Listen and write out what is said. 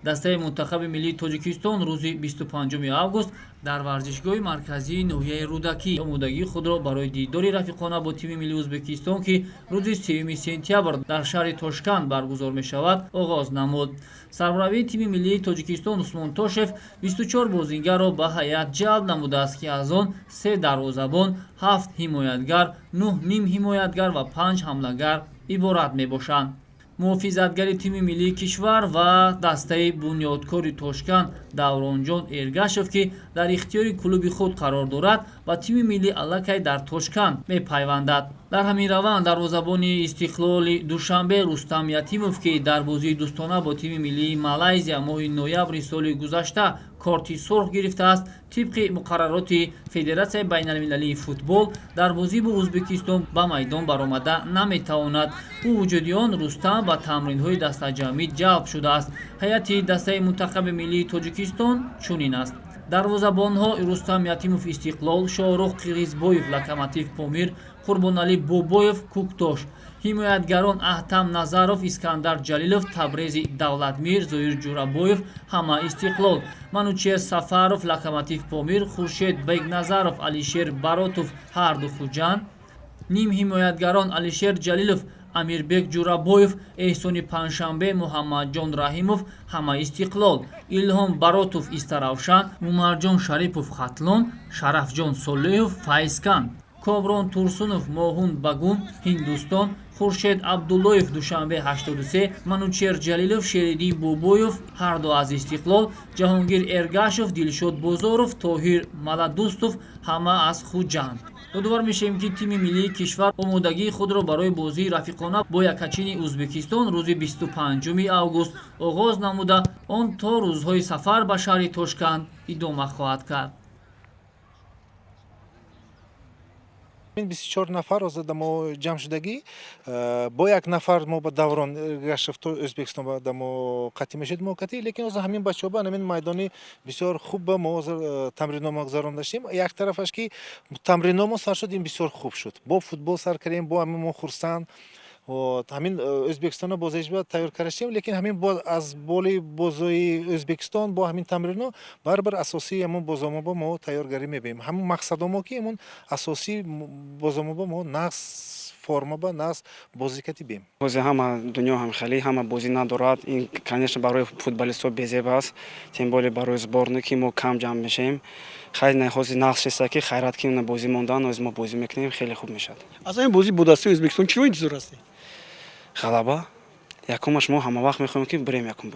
дастаи мунтахаби миллии Тоҷикистон рӯзи 25 август дар варзишгоҳи марказии ноҳияи Рудакӣ омодагии худро барои дидори рафиқона бо тими миллии Ӯзбекистон, ки рӯзи 3 сентябр дар шаҳри Тошканд баргузор мешавад, оғоз намуд. Сармураввии тими миллии Тоҷикистон Усмон Тошев 24 бозингарро ба ҳайат ҷалб намудааст, ки аз он 3 дарвозабон, 7 ҳимоятгар, 9 нимҳимоятгар ва 5 ҳамлагар иборат мебошанд. муҳофизатгари тими миллии кишвар ва дастаи бунёдкори Тошканд Давронҷон Эргашев, ки дар ихтиёри клуби худ қарор дорад, ба тими миллӣ аллакай дар Тошканд мепайвандад. дар ҳамин раванд дарвозабони Истиқлоли Душанбе Рустам Ятимов, ки дар бозии дӯстона бо тими миллии Малайзия моҳи ноябри соли гузашта корти сурх гирифтааст, тибқи муқаррароти Федератсияи байналмилалии футбол дар бозӣ бо Ӯзбекистон ба майдон баромада наметавонад. бо вуҷуди он Рустам ба тамринҳои дастаҷамъӣ ҷалб шудааст. ҳайати дастаи мунтахаби миллии Тоҷикистон чунин аст: дарвозабонҳо Рустам Ятимов Истиқлол, Шоҳрух Қирғизбоев Локомотив Помир, Қурбоналӣ Бобоев Куктош; ҳимоятгарон Аҳтам Назаров Искандар Ҷалилов Табрези Давлатмир Зоир Ҷурабоев ҳама Истиқлол; Манучер Сафаров Локомотив Помир, Хуршед Бегназаров Алишер Баротов ҳарду Хуҷанд; нимҳимоятгарон Алишер Ҷалилов Амирбек Ҷурабоев, Эҳсони Паншанбе Муҳаммадҷон Раҳимов ҳама Истиқлол; Илҳом Баротов Истаравшан, Умарҷон Шарипов Хатлон, Шарафҷон Солеҳов Файзканд; Комрон Турсунов Моҳун Багун Ҳиндустон; Хуршед Абдуллоев Душанбе 83, Манучер Ҷалилов Шериддин Бобоев ҳарду аз Истиқлол; Ҷаҳонгир Эргашев Дилшод Бозоров Тоҳир Маладустов ҳама аз Хуҷанд. ёдовар мешавем, ки тими миллии кишвар омодагии худро барои бозии рафиқона бо якачини Ӯзбекистон рӯзи 25 август оғоз намуда, он то рӯзҳои сафар ба шаҳри Тошканд идома хоҳад кард. 24 нафар озада мо ҷамъ шудагӣ, бо як нафар мо ба Даврон Эргашев то Ӯзбекистон да мо қатӣ мешуд мо қатӣ, лекин оза ҳамин бачаҳо ба ҳамин майдони бисёр хуб ба мо тамринома гузаронда шудем. Як тарафаш ки тамринома сар шуд, ин бисёр хуб шуд. Бо футбол сар кардем, бо ҳамин мо хурсанд. ҳамин Ӯзбекистона бозиаш ба тайёр карда шудем, лекин ҳамин аз боли бозои Ӯзбекистон бо ҳамин тамрино барибир асосии ҳамон бозомоба мо тайёргарӣ мебинем. ҳамон мақсадомо ки ҳамон асосии бозомоба мо нағз форма ба нағз бозӣ кати бем. бози ҳама дунё ҳамхелӣ, ҳама бозӣ надорад. Ин конечно барои футболистҳо безеб аст, тем более барои сборной ки мо кам ҷамъ мешавем. Хеле ҳозир нағз шеста ки хайрат ки на бозӣ мондан, оз мо бозӣ мекунем, хеле хуб мешавад. аз ин бозӣ бо дастаи Ӯзбекистон чиро интизор ҳастед? ғалаба якумаш мо ҳама вақт мехоҳем ки бирем якум.